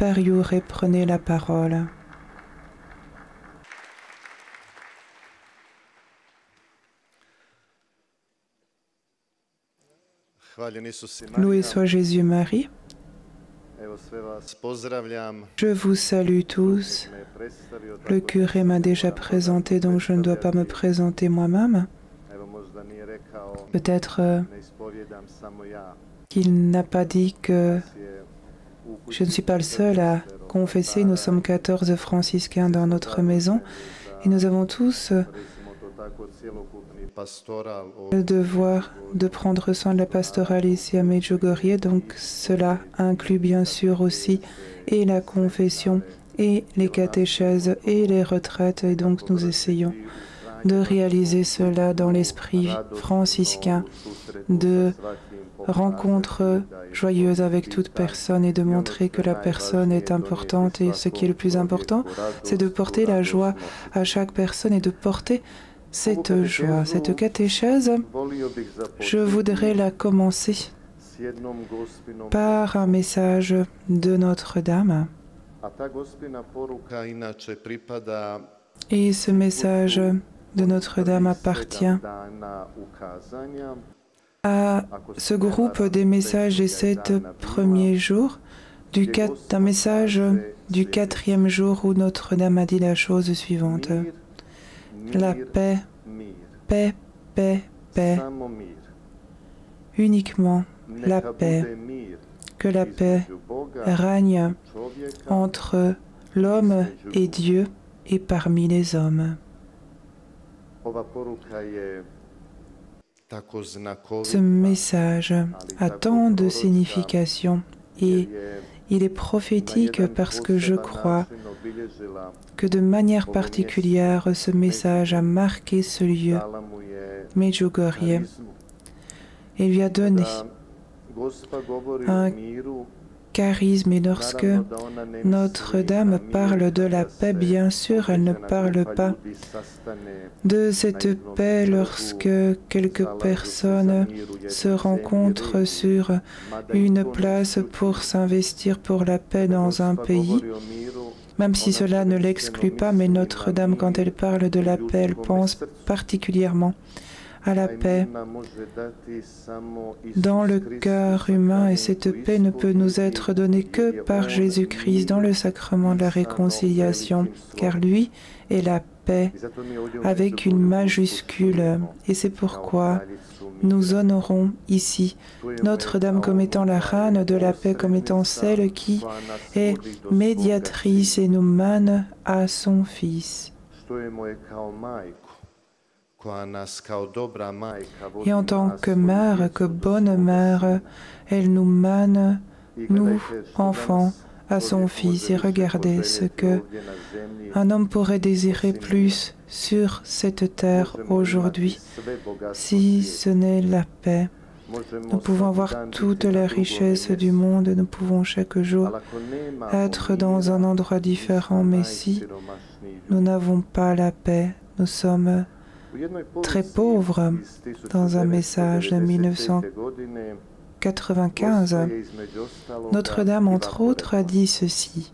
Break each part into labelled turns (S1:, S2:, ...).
S1: Père Youré, prenez la parole. Loué soit Jésus-Marie. Je vous salue tous. Le curé m'a déjà présenté, donc je ne dois pas me présenter moi-même. Peut-être qu'il n'a pas dit que je ne suis pas le seul à confesser. Nous sommes 14 franciscains dans notre maison et nous avons tous le devoir de prendre soin de la pastorale ici à Medjugorje. Donc cela inclut bien sûr aussi et la confession et les catéchèses et les retraites. Et donc nous essayons de réaliser cela dans l'esprit franciscain, de rencontre joyeuse avec toute personne et de montrer que la personne est importante. Et ce qui est le plus important, c'est de porter la joie à chaque personne et de porter cette joie. Cette catéchèse, je voudrais la commencer par un message de Notre-Dame. Et ce message de Notre-Dame appartient à ce groupe des messages des 7 premiers jours, d'un message du 4e jour où Notre-Dame a dit la chose suivante. La paix, paix, paix, paix, uniquement la paix, que la paix règne entre l'homme et Dieu et parmi les hommes. Ce message a tant de signification et il est prophétique parce que je crois que de manière particulière, ce message a marqué ce lieu, Medjugorje, et lui a donné un charisme. Et lorsque Notre-Dame parle de la paix, bien sûr, elle ne parle pas de cette paix lorsque quelques personnes se rencontrent sur une place pour s'investir pour la paix dans un pays, même si cela ne l'exclut pas. Mais Notre-Dame, quand elle parle de la paix, elle pense particulièrement à la paix dans le cœur humain, et cette paix ne peut nous être donnée que par Jésus-Christ dans le sacrement de la réconciliation, car lui est la paix avec une majuscule. Et c'est pourquoi nous honorons ici Notre-Dame comme étant la reine de la paix, comme étant celle qui est médiatrice et nous mène à son Fils. Et en tant que mère, que bonne mère, elle nous mène, nous, enfants, à son Fils. Et regardez ce que un homme pourrait désirer plus sur cette terre aujourd'hui, si ce n'est la paix. Nous pouvons avoir toute la richesse du monde, nous pouvons chaque jour être dans un endroit différent, mais si nous n'avons pas la paix, nous sommes très pauvres. Dans un message de 1995, Notre-Dame, entre autres, a dit ceci.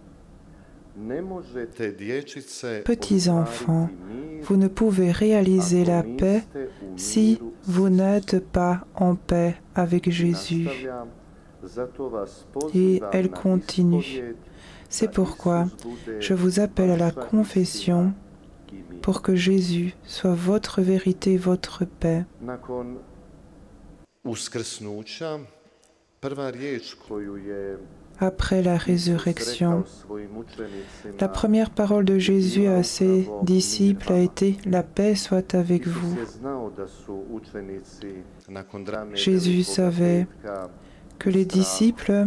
S1: Petits enfants, vous ne pouvez réaliser la paix si vous n'êtes pas en paix avec Jésus. Et elle continue. C'est pourquoi je vous appelle à la confession pour que Jésus soit votre vérité, votre paix. Après la résurrection, la première parole de Jésus à ses disciples a été « La paix soit avec vous ». Jésus savait que les disciples,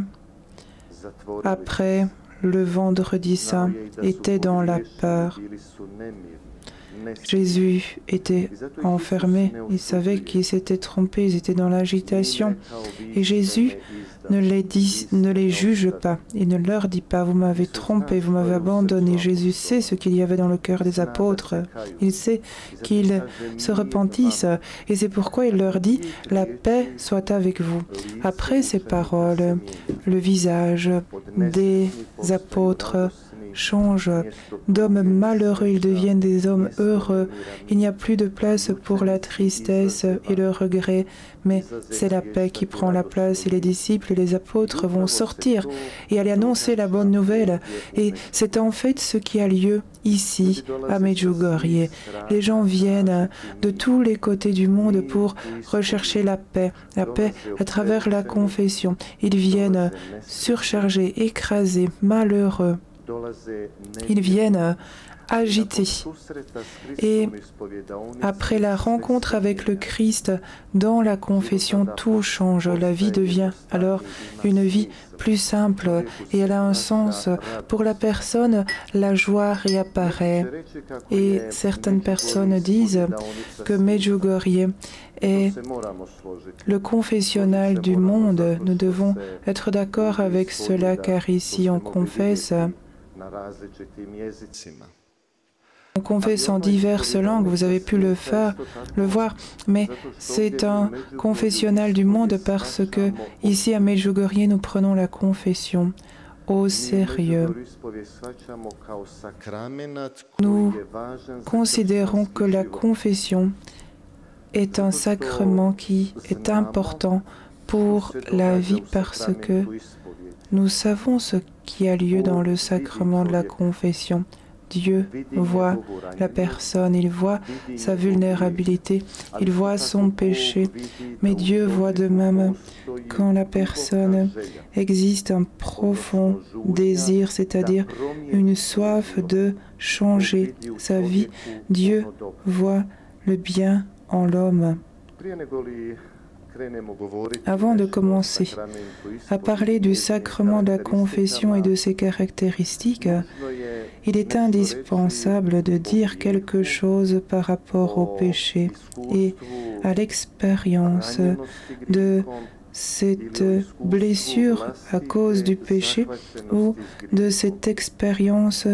S1: après le vendredi saint, étaient dans la peur. Jésus était enfermé, ils savaient qu'ils s'étaient trompés, ils étaient dans l'agitation. Et Jésus ne les juge pas, il ne leur dit pas « vous m'avez trompé, vous m'avez abandonné ». Jésus sait ce qu'il y avait dans le cœur des apôtres, il sait qu'ils se repentissent et c'est pourquoi il leur dit « la paix soit avec vous ». Après ces paroles, le visage des apôtres change. D'hommes malheureux, ils deviennent des hommes heureux. Il n'y a plus de place pour la tristesse et le regret, mais c'est la paix qui prend la place et les disciples et les apôtres vont sortir et aller annoncer la bonne nouvelle. Et c'est en fait ce qui a lieu ici, à Medjugorje. Les gens viennent de tous les côtés du monde pour rechercher la paix à travers la confession. Ils viennent surchargés, écrasés, malheureux. Ils viennent agités. Et après la rencontre avec le Christ, dans la confession, tout change. La vie devient alors une vie plus simple et elle a un sens. Pour la personne, la joie réapparaît. Et certaines personnes disent que Medjugorje est le confessionnal du monde. Nous devons être d'accord avec cela car ici on confesse. On confesse en diverses langues, vous avez pu le voir, mais c'est un confessionnal du monde parce que ici à Medjugorje, nous prenons la confession au sérieux. Nous considérons que la confession est un sacrement qui est important pour la vie parce que nous savons ce qui a lieu dans le sacrement de la confession. Dieu voit la personne, il voit sa vulnérabilité, il voit son péché, mais Dieu voit de même quand la personne existe un profond désir, c'est-à-dire une soif de changer sa vie. Dieu voit le bien en l'homme. Avant de commencer à parler du sacrement de la confession et de ses caractéristiques, il est indispensable de dire quelque chose par rapport au péché et à l'expérience de cette blessure à cause du péché ou de cette expérience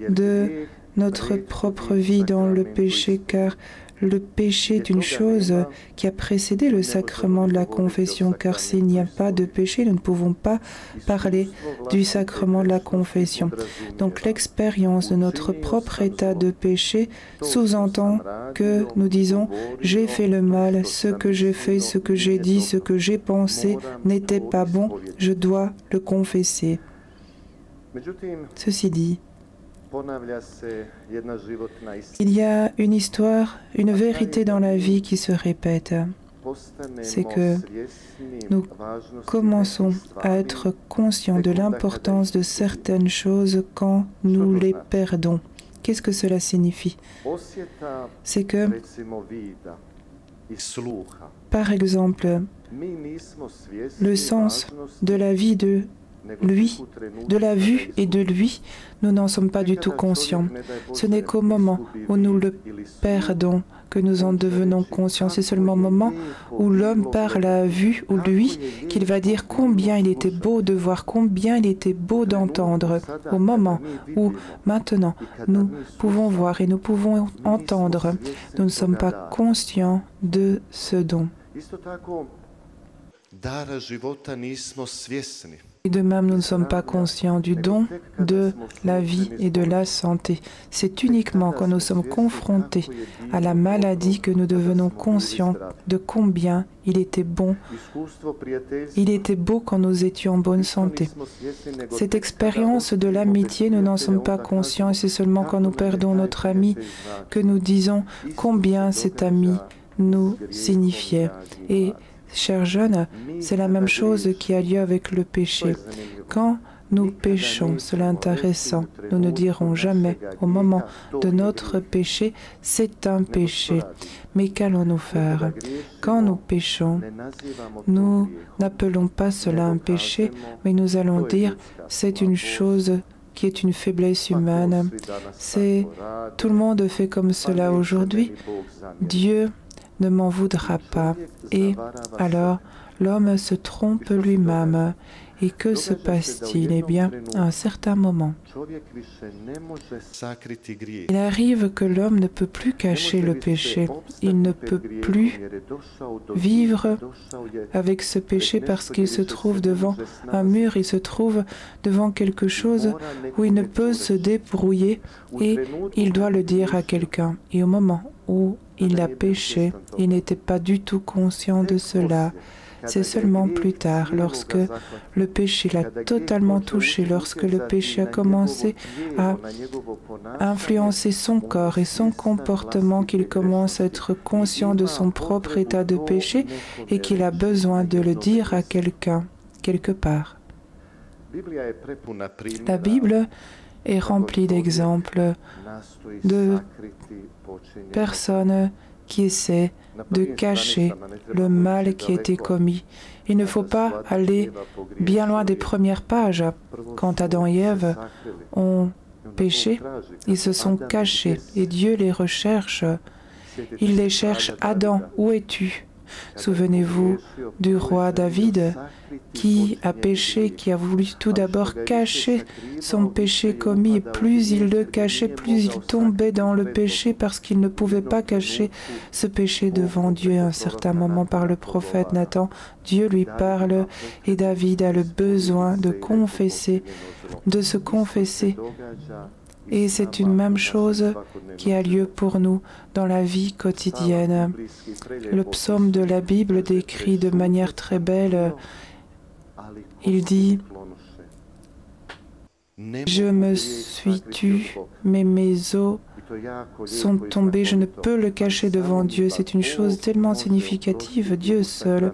S1: de notre propre vie dans le péché, car le péché est une chose qui a précédé le sacrement de la confession, car s'il n'y a pas de péché, nous ne pouvons pas parler du sacrement de la confession. Donc l'expérience de notre propre état de péché sous-entend que nous disons « j'ai fait le mal, ce que j'ai fait, ce que j'ai dit, ce que j'ai pensé n'était pas bon, je dois le confesser ». Ceci dit, il y a une histoire, une vérité dans la vie qui se répète. C'est que nous commençons à être conscients de l'importance de certaines choses quand nous les perdons. Qu'est-ce que cela signifie? C'est que, par exemple, le sens de la vie de lui, de la vue et de lui, nous n'en sommes pas du tout conscients. Ce n'est qu'au moment où nous le perdons que nous en devenons conscients. C'est seulement au moment où l'homme perd la vue ou lui qu'il va dire combien il était beau de voir, combien il était beau d'entendre. Au moment où maintenant nous pouvons voir et nous pouvons entendre, nous ne sommes pas conscients de ce don. Et de même, nous ne sommes pas conscients du don de la vie et de la santé. C'est uniquement quand nous sommes confrontés à la maladie que nous devenons conscients de combien il était bon. Il était beau quand nous étions en bonne santé. Cette expérience de l'amitié, nous n'en sommes pas conscients et c'est seulement quand nous perdons notre ami que nous disons combien cet ami nous signifiait. Et chers jeunes, c'est la même chose qui a lieu avec le péché. Quand nous péchons, cela est intéressant, nous ne dirons jamais au moment de notre péché, c'est un péché. Mais qu'allons-nous faire? Quand nous péchons, nous n'appelons pas cela un péché, mais nous allons dire, c'est une chose qui est une faiblesse humaine. Tout le monde fait comme cela aujourd'hui. Dieu ne m'en voudra pas. Et alors, l'homme se trompe lui-même. Et que se passe-t-il? Eh bien, à un certain moment, il arrive que l'homme ne peut plus cacher le péché. Il ne peut plus vivre avec ce péché parce qu'il se trouve devant un mur, il se trouve devant quelque chose où il ne peut se débrouiller et il doit le dire à quelqu'un. Et au moment où il a péché, il n'était pas du tout conscient de cela. C'est seulement plus tard, lorsque le péché l'a totalement touché, lorsque le péché a commencé à influencer son corps et son comportement, qu'il commence à être conscient de son propre état de péché et qu'il a besoin de le dire à quelqu'un, quelque part. La Bible est remplie d'exemples de personnes qui essaient de cacher le mal qui a été commis. Il ne faut pas aller bien loin des premières pages. Quand Adam et Ève ont péché, ils se sont cachés et Dieu les recherche. Il les cherche. Adam, où es-tu? Souvenez-vous du roi David qui a péché, qui a voulu tout d'abord cacher son péché commis. Et plus il le cachait, plus il tombait dans le péché parce qu'il ne pouvait pas cacher ce péché devant Dieu. À un certain moment, par le prophète Nathan, Dieu lui parle et David a le besoin de confesser, de se confesser. Et c'est une même chose qui a lieu pour nous dans la vie quotidienne. Le psaume de la Bible décrit de manière très belle, il dit « Je me suis tu, mais mes os sont tombés, je ne peux le cacher devant Dieu. » C'est une chose tellement significative. Dieu seul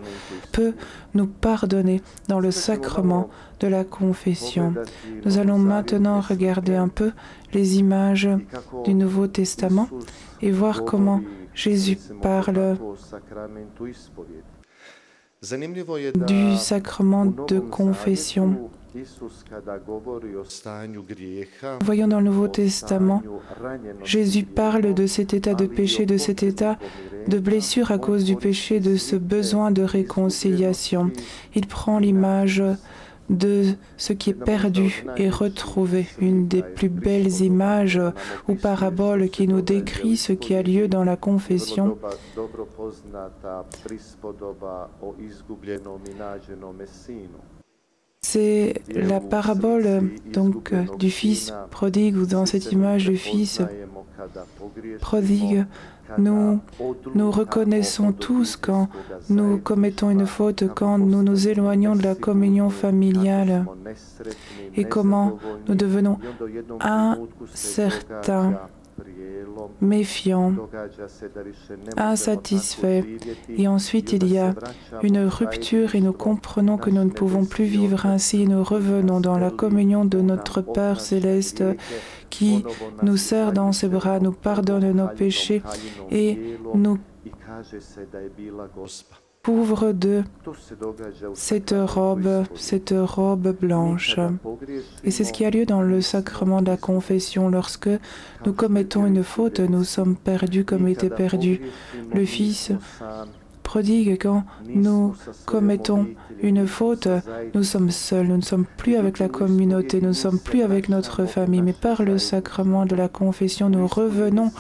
S1: peut nous pardonner dans le sacrement de la confession. Nous allons maintenant regarder un peu les images du Nouveau Testament et voir comment Jésus parle du sacrement de confession. Voyons dans le Nouveau Testament, Jésus parle de cet état de péché, de cet état de blessure à cause du péché, de ce besoin de réconciliation. Il prend l'image de ce qui est perdu et retrouvé, une des plus belles images ou paraboles qui nous décrit ce qui a lieu dans la confession. C'est la parabole donc du fils prodigue, ou dans cette image du fils prodigue. Nous reconnaissons tous quand nous commettons une faute, quand nous nous éloignons de la communion familiale et comment nous devenons incertains, méfiants, insatisfaits. Et ensuite, il y a une rupture et nous comprenons que nous ne pouvons plus vivre ainsi. Nous revenons dans la communion de notre Père céleste qui nous serre dans ses bras, nous pardonne nos péchés et nous couvre de cette robe blanche. Et c'est ce qui a lieu dans le sacrement de la confession. Lorsque nous commettons une faute, nous sommes perdus comme était perdu le Fils prodigue. Quand nous commettons une faute, nous sommes seuls, nous ne sommes plus avec la communauté, nous ne sommes plus avec notre famille, mais par le sacrement de la confession, nous revenons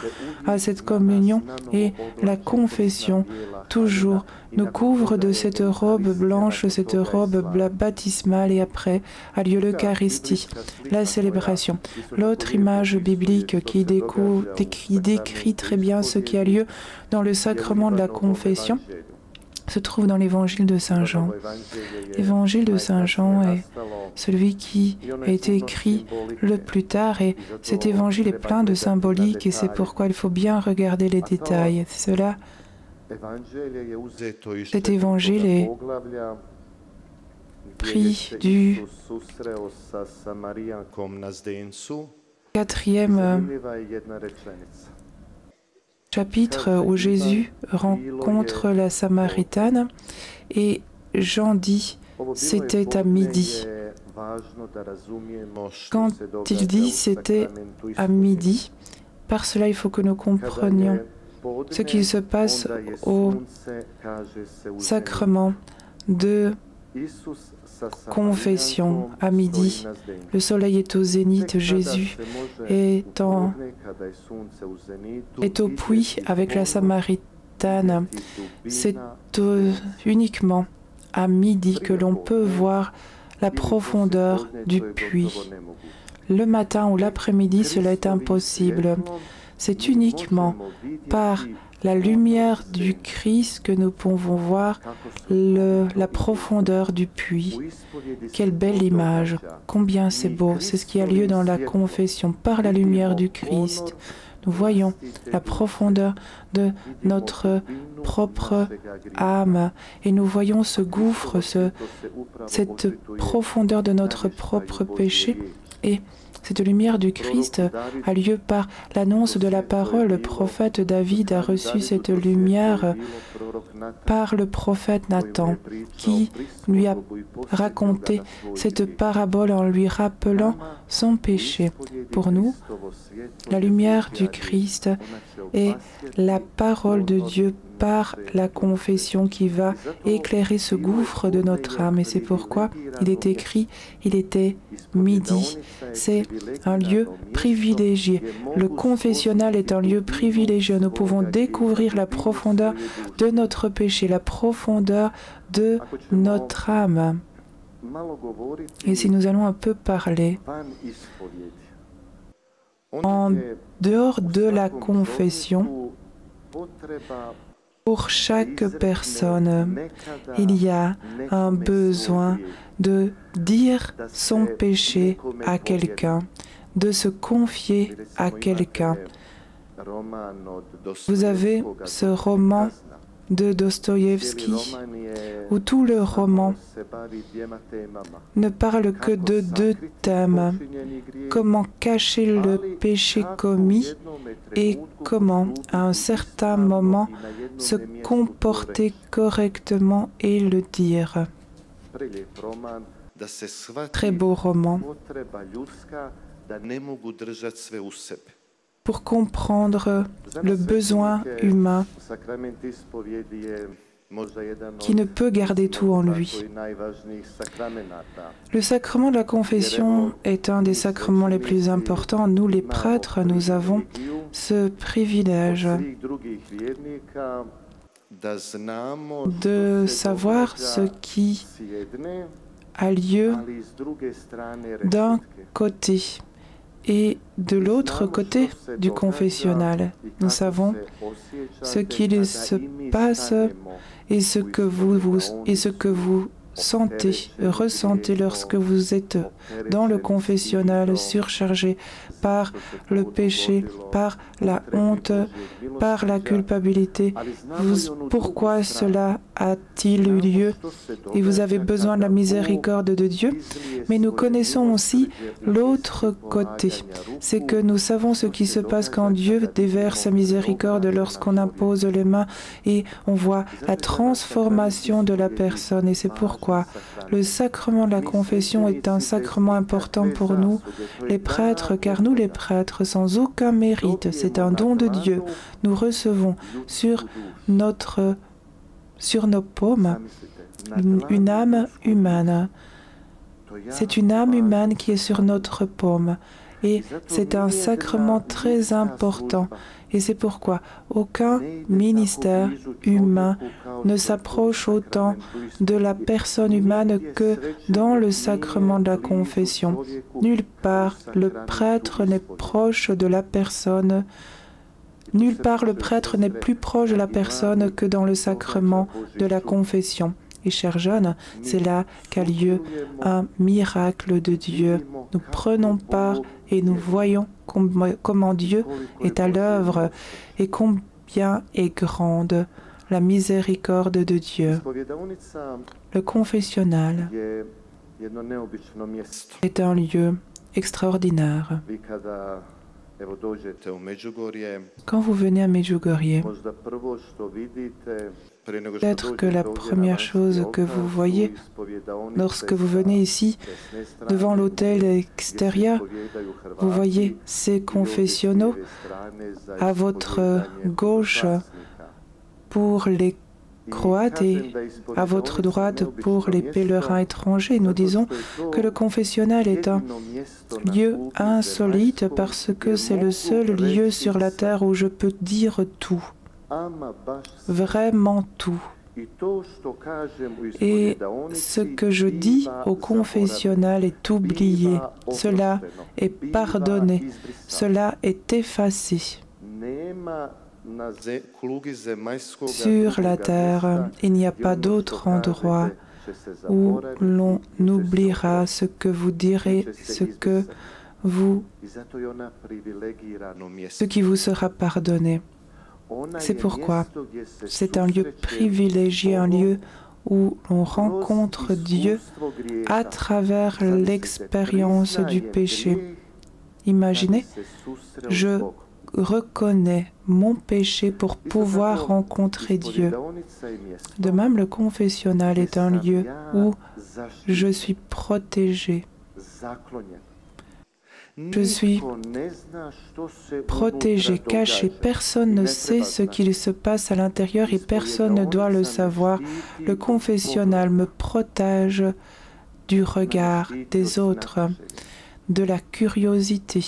S1: à cette communion et la confession, toujours, nous couvre de cette robe blanche, cette robe baptismale et après a lieu l'Eucharistie, la célébration. L'autre image biblique qui décrit très bien ce qui a lieu dans le sacrement de la confession se trouve dans l'évangile de Saint Jean. L'évangile de Saint Jean est celui qui a été écrit le plus tard et cet évangile est plein de symboliques et c'est pourquoi il faut bien regarder les détails. Cet évangile est pris du 4e chapitre où Jésus rencontre la Samaritaine et Jean dit « c'était à midi ». Quand il dit c'était à midi, par cela il faut que nous comprenions ce qui se passe au sacrement de confession à midi. Le soleil est au zénith, Jésus est au puits avec la Samaritaine. C'est uniquement à midi que l'on peut voir la profondeur du puits. Le matin ou l'après-midi, cela est impossible. C'est uniquement par la lumière du Christ que nous pouvons voir la profondeur du puits. Quelle belle image, combien c'est beau, c'est ce qui a lieu dans la confession, par la lumière du Christ. Nous voyons la profondeur de notre propre âme et nous voyons ce gouffre, cette profondeur de notre propre péché. Et cette lumière du Christ a lieu par l'annonce de la parole. Le prophète David a reçu cette lumière par le prophète Nathan, qui lui a raconté cette parabole en lui rappelant son péché. Pour nous, la lumière du Christ est la parole de Dieu par la confession qui va éclairer ce gouffre de notre âme. Et c'est pourquoi il est écrit, il était midi. C'est un lieu privilégié. Le confessionnal est un lieu privilégié. Nous pouvons découvrir la profondeur de notre péché, la profondeur de notre âme. Et si nous allons un peu parler en dehors de la confession, pour chaque personne, il y a un besoin de dire son péché à quelqu'un, de se confier à quelqu'un. Vous avez ce roman de Dostoïevski, où tout le roman ne parle que de deux thèmes: comment cacher le péché commis et comment, à un certain moment, se comporter correctement et le dire. Très beau roman. Pour comprendre le besoin humain qui ne peut garder tout en lui. Le sacrement de la confession est un des sacrements les plus importants. Nous, les prêtres, nous avons ce privilège de savoir ce qui a lieu d'un côté et de l'autre côté du confessionnal. Nous savons ce qu'il se passe et ce que vous sentez, ressentez lorsque vous êtes dans le confessionnal, surchargé par le péché, par la honte, par la culpabilité. Pourquoi cela a-t-il eu lieu? Et vous avez besoin de la miséricorde de Dieu. Mais nous connaissons aussi l'autre côté. C'est que nous savons ce qui se passe quand Dieu déverse sa miséricorde lorsqu'on impose les mains et on voit la transformation de la personne. Et c'est pourquoi le sacrement de la confession est un sacrement important pour nous, les prêtres, car nous, les prêtres, sans aucun mérite, c'est un don de Dieu, nous recevons sur nos paumes une âme humaine. C'est une âme humaine qui est sur notre paume. Et c'est un sacrement très important. Et c'est pourquoi aucun ministère humain ne s'approche autant de la personne humaine que dans le sacrement de la confession. Nulle part le prêtre n'est proche de la personne. Nulle part le prêtre n'est plus proche de la personne que dans le sacrement de la confession. Et chers jeunes, c'est là qu'a lieu un miracle de Dieu. Nous prenons part et nous voyons comment Dieu est à l'œuvre et combien est grande la miséricorde de Dieu. Le confessionnal est un lieu extraordinaire. Quand vous venez à Medjugorje, peut-être que la première chose que vous voyez lorsque vous venez ici, devant l'autel extérieur, vous voyez ces confessionnaux à votre gauche pour les Croates et à votre droite pour les pèlerins étrangers. Nous disons que le confessionnal est un lieu insolite parce que c'est le seul lieu sur la terre où je peux dire tout, vraiment tout. Et ce que je dis au confessionnal est oublié, cela est pardonné, cela est effacé. Sur la terre, il n'y a pas d'autre endroit où l'on oubliera ce que vous direz, ce qui vous sera pardonné. C'est pourquoi c'est un lieu privilégié, un lieu où l'on rencontre Dieu à travers l'expérience du péché. Imaginez, je reconnais mon péché pour pouvoir rencontrer Dieu. De même, le confessionnal est un lieu où je suis protégé. Je suis protégé, caché. Personne ne sait ce qu'il se passe à l'intérieur et personne ne doit le savoir. Le confessionnal me protège du regard des autres, de la curiosité.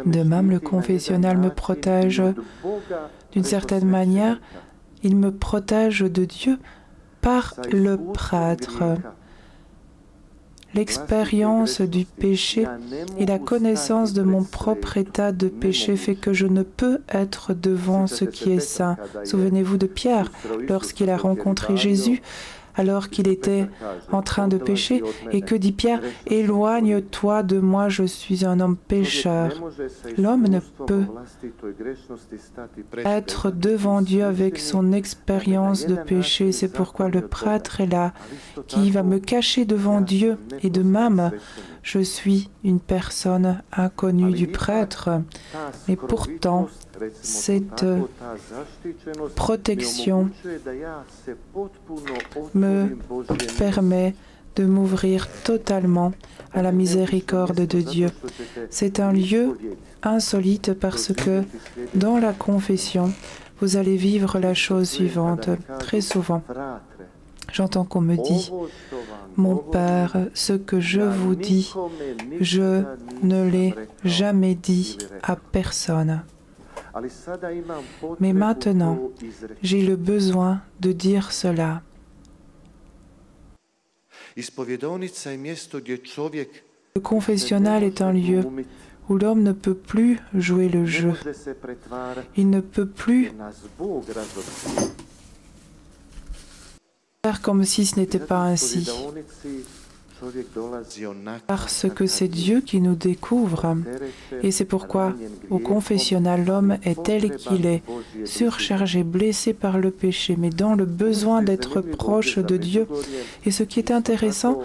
S1: De même, le confessionnal me protège d'une certaine manière. Il me protège de Dieu par le prêtre. L'expérience du péché et la connaissance de mon propre état de péché fait que je ne peux être devant ce qui est saint. Souvenez-vous de Pierre, lorsqu'il a rencontré Jésus, alors qu'il était en train de pécher, et que dit Pierre, « Éloigne-toi de moi, je suis un homme pécheur. » L'homme ne peut être devant Dieu avec son expérience de péché. C'est pourquoi le prêtre est là, qui va me cacher devant Dieu. Et de même, je suis une personne inconnue du prêtre. Mais pourtant, cette protection me permet de m'ouvrir totalement à la miséricorde de Dieu. C'est un lieu insolite parce que dans la confession, vous allez vivre la chose suivante. Très souvent, j'entends qu'on me dit, « Mon Père, ce que je vous dis, je ne l'ai jamais dit à personne. » Mais maintenant, j'ai le besoin de dire cela. Le confessionnal est un lieu où l'homme ne peut plus jouer le jeu. Il ne peut plus faire comme si ce n'était pas ainsi. Parce que c'est Dieu qui nous découvre. Et c'est pourquoi, au confessionnal, l'homme est tel qu'il est, surchargé, blessé par le péché, mais dans le besoin d'être proche de Dieu. Et ce qui est intéressant,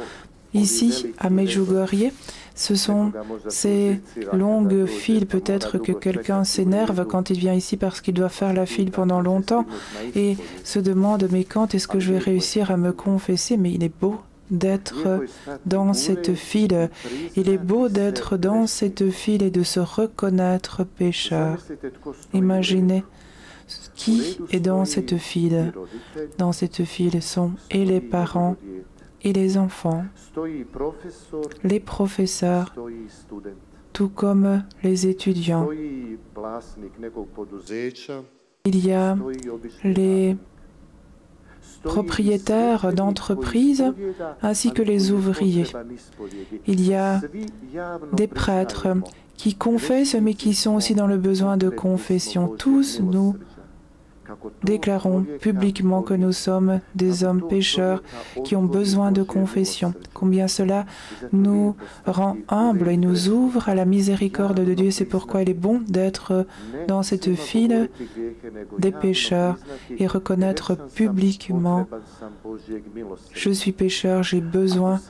S1: ici, à Medjugorje, ce sont ces longues files. Peut-être que quelqu'un s'énerve quand il vient ici parce qu'il doit faire la file pendant longtemps et se demande, mais quand est-ce que je vais réussir à me confesser? Mais il est beau d'être dans cette file. Il est beau d'être dans cette file et de se reconnaître pécheur. Imaginez qui est dans cette file. Dans cette file sont et les parents et les enfants, les professeurs, tout comme les étudiants. Il y a les propriétaires d'entreprises ainsi que les ouvriers. Il y a des prêtres qui confessent mais qui sont aussi dans le besoin de confession. Tous nous déclarons publiquement que nous sommes des hommes pécheurs qui ont besoin de confession. Combien cela nous rend humbles et nous ouvre à la miséricorde de Dieu. C'est pourquoi il est bon d'être dans cette file des pécheurs et reconnaître publiquement: je suis pécheur, j'ai besoin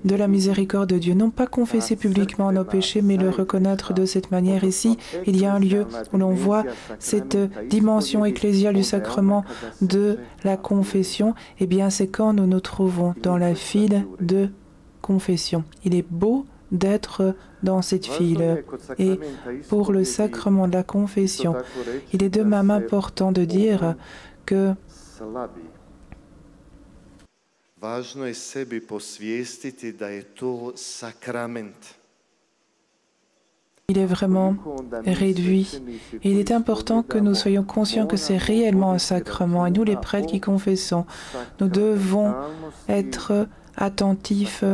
S1: de la miséricorde de Dieu. Non pas confesser publiquement nos péchés, mais le reconnaître de cette manière. Ici, il y a un lieu où l'on voit cette dimension ecclésiale du sacrement de la confession. Eh bien, c'est quand nous nous trouvons dans la file de confession. Il est beau d'être dans cette file. Et pour le sacrement de la confession, il est de même important de dire que
S2: važno je sebi posvijestiti da je to sakrament.
S1: Il est vraiment réduit. Il est important que nous soyons conscients que c'est réellement un sacrement. Et nous, les prêtres qui confessons, nous devons être attentifs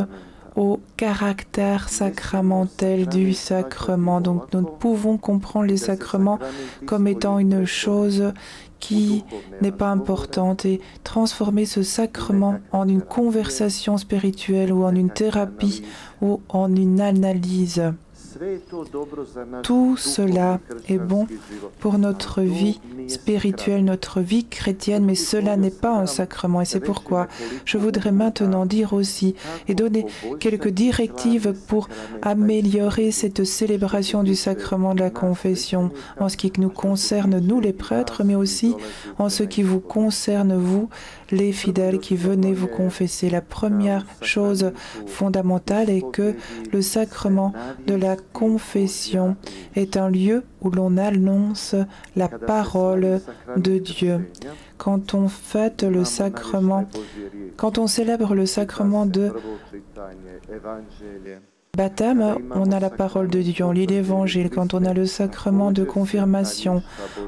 S1: au caractère sacramentel du sacrement. Donc nous pouvons comprendre les sacrements comme étant une chose qui n'est pas importante et transformer ce sacrement en une conversation spirituelle ou en une thérapie ou en une analyse. Tout cela est bon pour notre vie spirituelle, notre vie chrétienne, mais cela n'est pas un sacrement. Et c'est pourquoi je voudrais maintenant dire aussi et donner quelques directives pour améliorer cette célébration du sacrement de la confession en ce qui nous concerne, nous les prêtres, mais aussi en ce qui vous concerne, vous, les fidèles qui venez vous confesser. La première chose fondamentale est que le sacrement de la confession est un lieu où l'on annonce la parole de Dieu. Quand on fête le sacrement, quand on célèbre le sacrement de baptême, on a la parole de Dieu, on lit l'Évangile. Quand on a le sacrement de confirmation,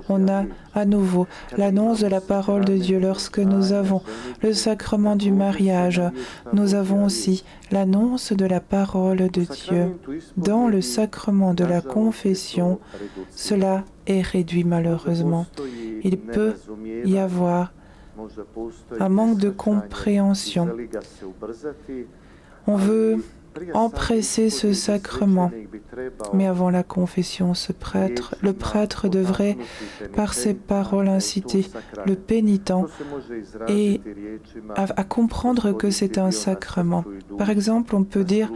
S1: on a à nouveau l'annonce de la parole de Dieu. Lorsque nous avons le sacrement du mariage, nous avons aussi l'annonce de la parole de Dieu. Dans le sacrement de la confession, cela est réduit malheureusement. Il peut y avoir un manque de compréhension. On veut empresser ce sacrement. Mais avant la confession, le prêtre devrait, par ses paroles, inciter le pénitent et à comprendre que c'est un sacrement. Par exemple, on peut dire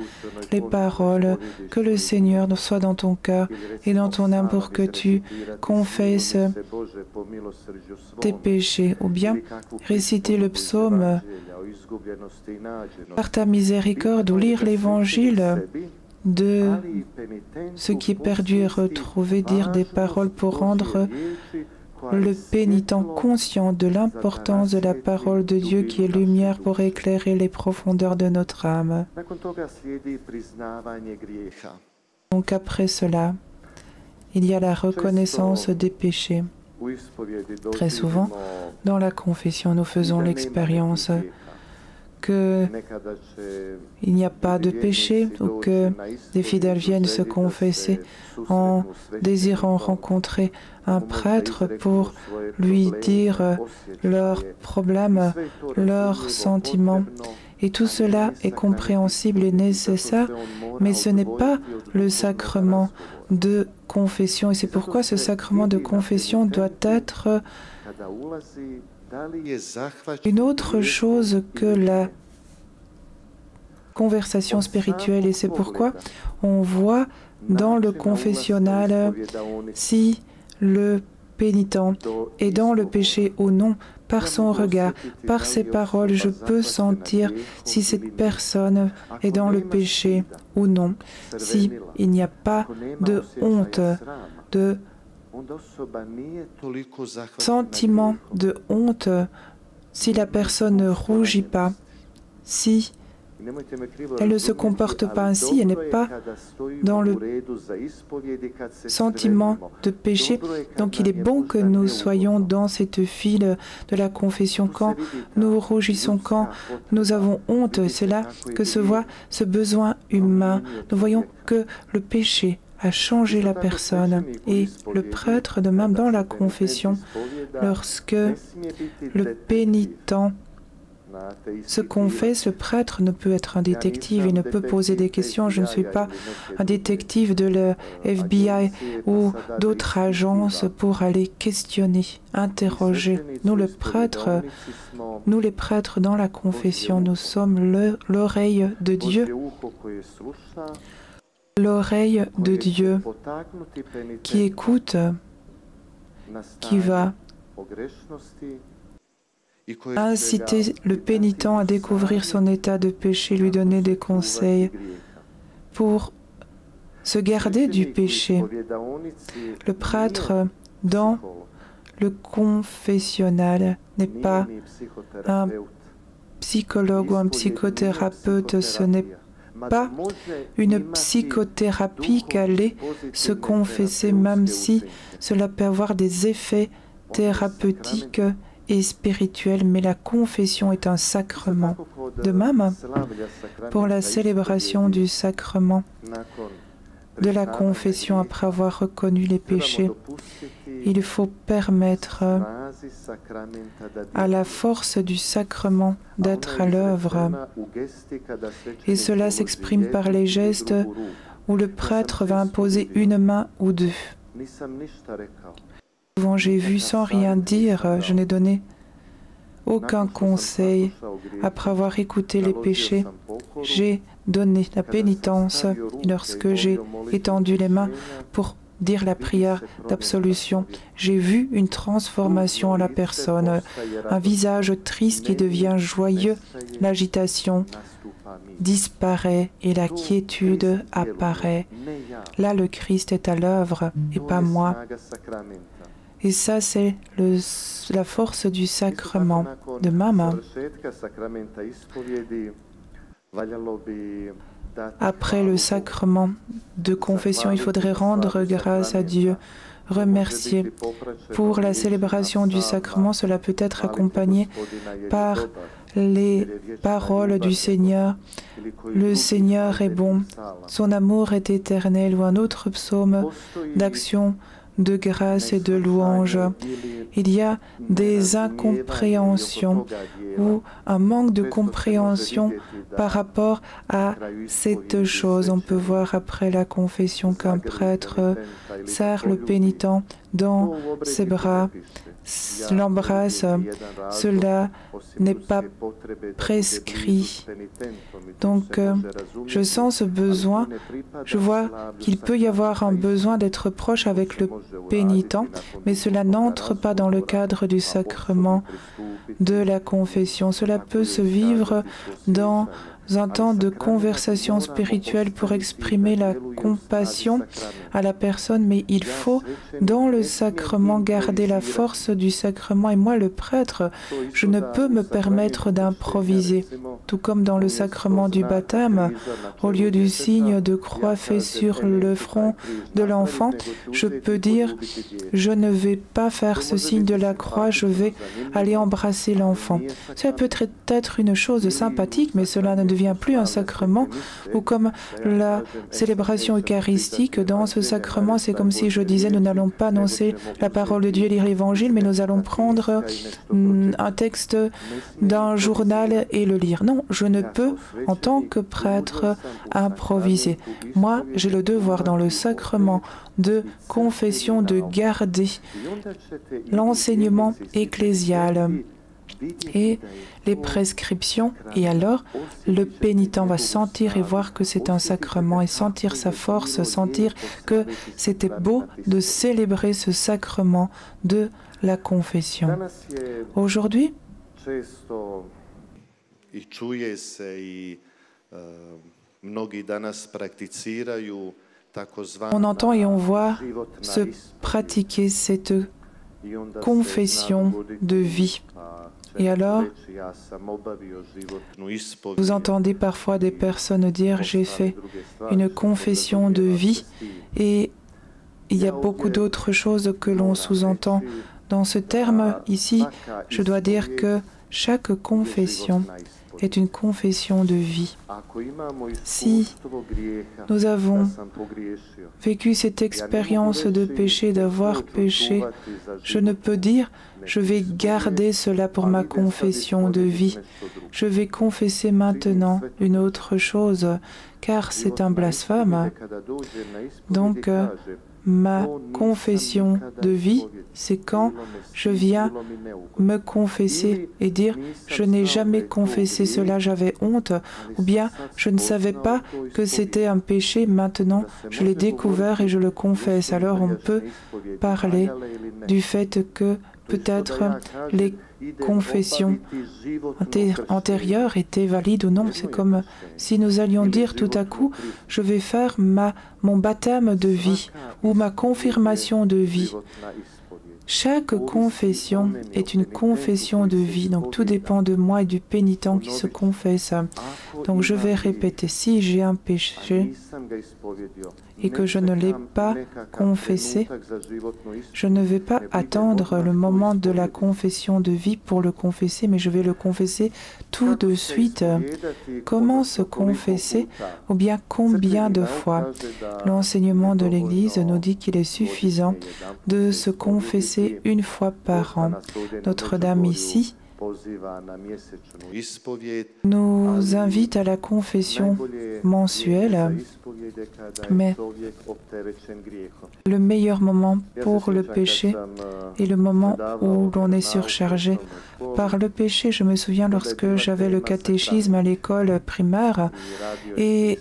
S1: les paroles « Que le Seigneur soit dans ton cœur et dans ton âme pour que tu confesses tes péchés » ou bien réciter le psaume « Par ta miséricorde » ou lire l'Évangile de ce qui est perdu et retrouvé, dire des paroles pour rendre le pénitent conscient de l'importance de la parole de Dieu qui est lumière pour éclairer les profondeurs de notre âme. Donc après cela, il y a la reconnaissance des péchés. Très souvent, dans la confession, nous faisons l'expérience qu'il n'y a pas de péché ou que des fidèles viennent se confesser en désirant rencontrer un prêtre pour lui dire leurs problèmes, leurs sentiments. Et tout cela est compréhensible et nécessaire, mais ce n'est pas le sacrement de confession. Et c'est pourquoi ce sacrement de confession doit être une autre chose que la conversation spirituelle. Et c'est pourquoi on voit dans le confessionnal si le pénitent est dans le péché ou non. Par son regard, par ses paroles, je peux sentir si cette personne est dans le péché ou non. Si il n'y a pas de honte, de sentiment de honte, si la personne ne rougit pas, si elle ne se comporte pas ainsi, elle n'est pas dans le sentiment de péché. Donc il est bon que nous soyons dans cette file de la confession. Quand nous rougissons, quand nous avons honte, c'est là que se voit ce besoin humain. Nous voyons que le péché à changer la personne. Et le prêtre, de même dans la confession, lorsque le pénitent se confesse, le prêtre ne peut être un détective, il ne peut poser des questions. Je ne suis pas un détective de la FBI ou d'autres agences pour aller questionner, interroger. Nous, les prêtres dans la confession, nous sommes l'oreille de Dieu. L'oreille de Dieu qui écoute, qui va inciter le pénitent à découvrir son état de péché, lui donner des conseils pour se garder du péché. Le prêtre dans le confessionnal n'est pas un psychologue ou un psychothérapeute, ce n'est pas une psychothérapie qu'aller se confesser, même si cela peut avoir des effets thérapeutiques et spirituel, mais la confession est un sacrement. De même, pour la célébration du sacrement de la confession après avoir reconnu les péchés, il faut permettre à la force du sacrement d'être à l'œuvre. Et cela s'exprime par les gestes où le prêtre va imposer une main ou deux. Souvent, j'ai vu sans rien dire, je n'ai donné aucun conseil. Après avoir écouté les péchés, j'ai donné la pénitence lorsque j'ai étendu les mains pour dire la prière d'absolution. J'ai vu une transformation à la personne, un visage triste qui devient joyeux, l'agitation disparaît et la quiétude apparaît. Là, le Christ est à l'œuvre et pas moi. Et ça, c'est la force du sacrement de Maman. Après le sacrement de confession, il faudrait rendre grâce à Dieu, remercier. Pour la célébration du sacrement, cela peut être accompagné par les paroles du Seigneur. Le Seigneur est bon, son amour est éternel, ou un autre psaume d'action de grâce et de louange. Il y a des incompréhensions ou un manque de compréhension par rapport à cette chose. On peut voir après la confession qu'un prêtre serre le pénitent dans ses bras, l'embrasse. Cela n'est pas prescrit. Donc, je sens ce besoin. Je vois qu'il peut y avoir un besoin d'être proche avec le pénitent, mais cela n'entre pas dans le cadre du sacrement de la confession. Cela peut se vivre dans un temps de conversation spirituelle pour exprimer la compassion à la personne, mais il faut, dans le sacrement, garder la force du sacrement. Et moi, le prêtre, je ne peux me permettre d'improviser. Tout comme dans le sacrement du baptême, au lieu du signe de croix fait sur le front de l'enfant, je peux dire, je ne vais pas faire ce signe de la croix, je vais aller embrasser l'enfant. Cela peut être une chose sympathique, mais cela ne devient plus un sacrement, ou comme la célébration eucharistique. Dans ce sacrement, c'est comme si je disais, nous n'allons pas annoncer la parole de Dieu, lire l'évangile, mais nous allons prendre un texte d'un journal et le lire. Non, je ne peux, en tant que prêtre, improviser. Moi, j'ai le devoir dans le sacrement de confession de garder l'enseignement ecclésial et les prescriptions, et alors le pénitent va sentir et voir que c'est un sacrement et sentir sa force, sentir que c'était beau de célébrer ce sacrement de la confession. Aujourd'hui, on entend et on voit se pratiquer cette confession de vie. Et alors, vous entendez parfois des personnes dire « j'ai fait une confession de vie » et il y a beaucoup d'autres choses que l'on sous-entend. Dans ce terme ici, je dois dire que chaque confession est une confession de vie. Si nous avons vécu cette expérience de péché, d'avoir péché, je ne peux dire « je vais garder cela pour ma confession de vie ». Je vais confesser maintenant une autre chose, car c'est un blasphème. Donc, ma confession de vie, c'est quand je viens me confesser et dire « je n'ai jamais confessé cela, j'avais honte » ou bien « je ne savais pas que c'était un péché, maintenant je l'ai découvert et je le confesse ». Alors on peut parler du fait que peut-être les confessions antérieures étaient valides ou non. C'est comme si nous allions dire tout à coup « je vais faire mon baptême de vie » ou ma confirmation de vie. Chaque confession est une confession de vie, donc tout dépend de moi et du pénitent qui se confesse. Donc je vais répéter, si j'ai un péché et que je ne l'ai pas confessé, je ne vais pas attendre le moment de la confession de vie pour le confesser, mais je vais le confesser tout de suite. Comment se confesser, ou bien combien de fois? L'enseignement de l'Église nous dit qu'il est suffisant de se confesser une fois par an. Notre-Dame ici nous invite à la confession mensuelle, mais le meilleur moment pour le péché est le moment où l'on est surchargé par le péché. Je me souviens lorsque j'avais le catéchisme à l'école primaire et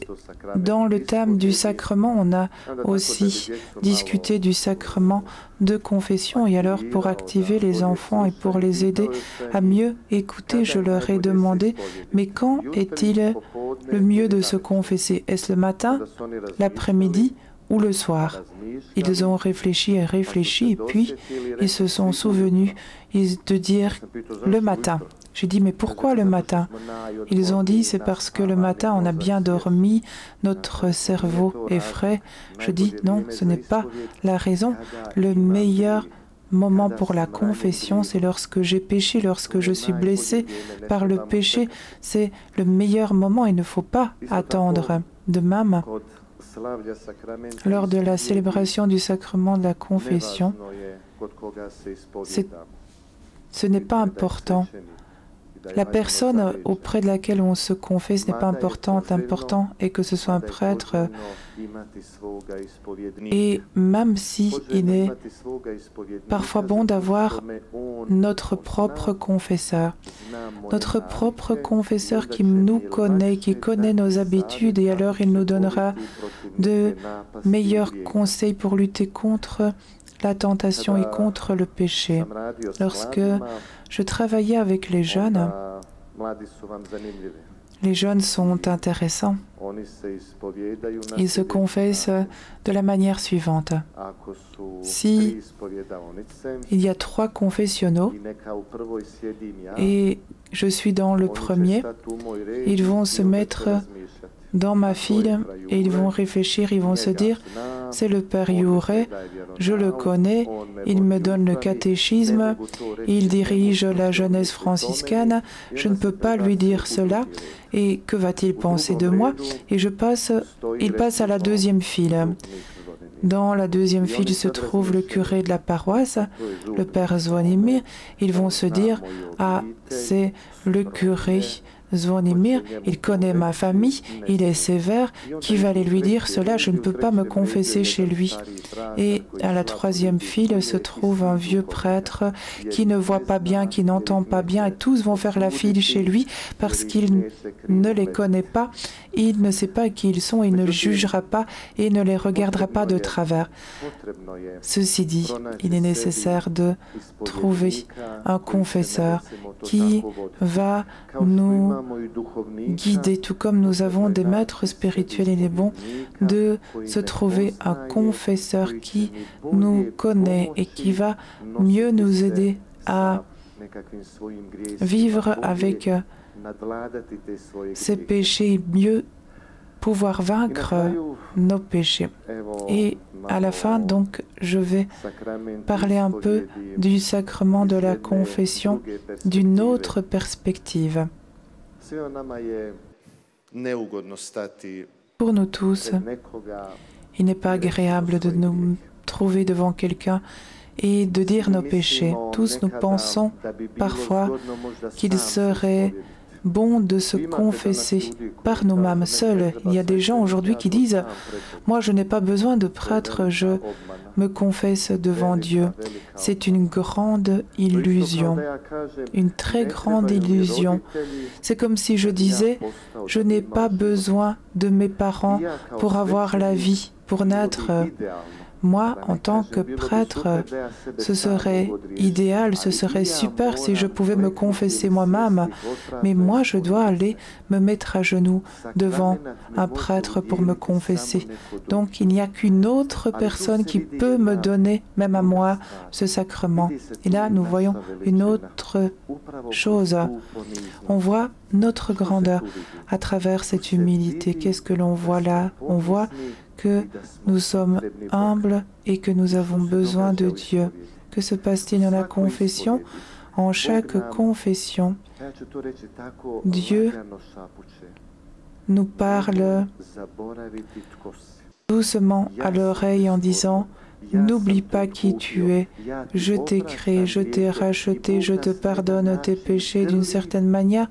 S1: dans le thème du sacrement, on a aussi discuté du sacrement de confession. Et alors, pour activer les enfants et pour les aider à mieux écouter, je leur ai demandé, mais quand est-il le mieux de se confesser? Est-ce le matin, l'après-midi ou le soir? Ils ont réfléchi et réfléchi, et puis ils se sont souvenus de dire le matin. J'ai dit, mais pourquoi le matin? Ils ont dit, c'est parce que le matin, on a bien dormi, notre cerveau est frais. Je dis, non, ce n'est pas la raison. Le meilleur moment pour la confession, c'est lorsque j'ai péché, lorsque je suis blessé par le péché. C'est le meilleur moment, il ne faut pas attendre. De même, lors de la célébration du sacrement de la confession, ce n'est pas important. La personne auprès de laquelle on se confesse n'est pas importante. L'important est que ce soit un prêtre. Et même si il est parfois bon d'avoir notre propre confesseur qui nous connaît, qui connaît nos habitudes, et alors il nous donnera de meilleurs conseils pour lutter contre la tentation et contre le péché. Lorsque je travaillais avec les jeunes sont intéressants. Ils se confessent de la manière suivante. Si il y a 3 confessionnaux et je suis dans le premier, ils vont se mettre dans ma file et ils vont réfléchir, ils vont se dire « c'est le Père Youré, je le connais, il me donne le catéchisme, il dirige la jeunesse franciscaine, je ne peux pas lui dire cela, et que va-t-il penser de moi ?» Et il passe à la deuxième file. Dans la deuxième file se trouve le curé de la paroisse, le Père Zvonimir. Ils vont se dire « ah, c'est le curé Zvonimir, il connaît ma famille, il est sévère, qui va aller lui dire cela, je ne peux pas me confesser chez lui. » Et à la troisième file se trouve un vieux prêtre qui ne voit pas bien, qui n'entend pas bien, et tous vont faire la file chez lui parce qu'il ne les connaît pas, il ne sait pas qui ils sont, il ne jugera pas et ne les regardera pas de travers. Ceci dit, il est nécessaire de trouver un confesseur qui va nous guider, tout comme nous avons des maîtres spirituels. Il est bon de se trouver un confesseur qui nous connaît et qui va mieux nous aider à vivre avec ces péchés, mieux pouvoir vaincre nos péchés. Et à la fin, donc, je vais parler un peu du sacrement de la confession d'une autre perspective.
S2: Svima nama je neugodno stati
S1: Pour nous tous,
S2: pred nekoga
S1: il n'est pas agréable de nous trouver devant quelqu'un et de dire nos péchés. Tous nous pensons parfois qu'il serait bon de se confesser par nous-mêmes seuls. Il y a des gens aujourd'hui qui disent « Moi, je n'ai pas besoin de prêtre, je me confesse devant Dieu. » C'est une grande illusion, une très grande illusion. C'est comme si je disais « Je n'ai pas besoin de mes parents pour avoir la vie, pour naître. » Moi, en tant que prêtre, ce serait idéal, ce serait super si je pouvais me confesser moi-même, mais moi, je dois aller me mettre à genoux devant un prêtre pour me confesser. Donc, il n'y a qu'une autre personne qui peut me donner, même à moi, ce sacrement. Et là, nous voyons une autre chose. On voit notre grandeur à travers cette humilité. Qu'est-ce que l'on voit là? On voit que nous sommes humbles et que nous avons besoin de Dieu. Que se passe-t-il dans la confession? En chaque confession, Dieu nous parle doucement à l'oreille en disant « N'oublie pas qui tu es, je t'ai créé, je t'ai racheté, je te pardonne tes péchés d'une certaine manière. »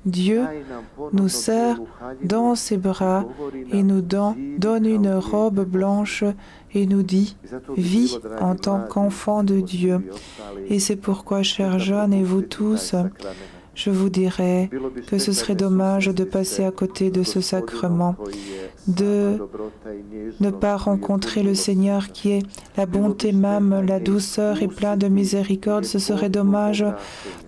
S1: Dieu nous serre dans ses bras et nous donne une robe blanche et nous dit « Vis en tant qu'enfant de Dieu ». Et c'est pourquoi, chers jeunes et vous tous, je vous dirais que ce serait dommage de passer à côté de ce sacrement, de ne pas rencontrer le Seigneur qui est la bonté même, la douceur et plein de miséricorde. Ce serait dommage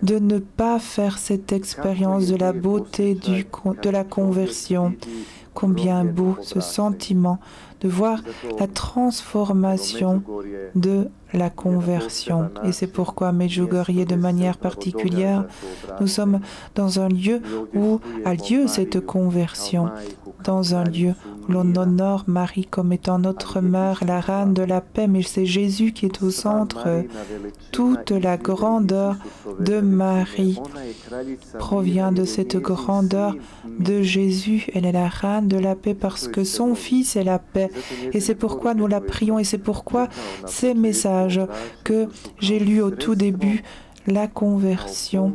S1: de ne pas faire cette expérience de la beauté de la conversion. Combien beau ce sentiment de voir la transformation de la conversion. Et c'est pourquoi, Medjugorje, de manière particulière, nous sommes dans un lieu où a lieu cette conversion, dans un lieu où l'on honore Marie comme étant notre mère, la reine de la paix, mais c'est Jésus qui est au centre. Toute la grandeur de Marie provient de cette grandeur de Jésus. Elle est la reine de la paix parce que son Fils est la paix. Et c'est pourquoi nous la prions et c'est pourquoi ces messages que j'ai lus au tout début, la conversion.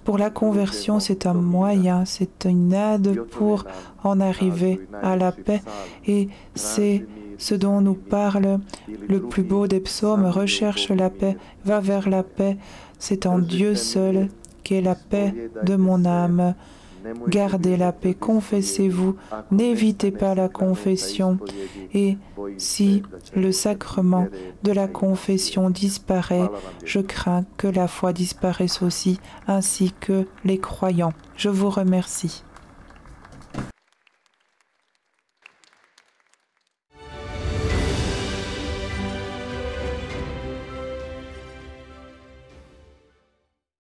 S1: Pour la conversion, c'est un moyen, c'est une aide pour en arriver à la paix. Et c'est ce dont nous parle le plus beau des psaumes, recherche la paix, va vers la paix. C'est en Dieu seul qu'est la paix de mon âme. Gardez la paix, confessez-vous, n'évitez pas la confession. Et si le sacrement de la confession disparaît, je crains que la foi disparaisse aussi, ainsi que les croyants. Je vous remercie.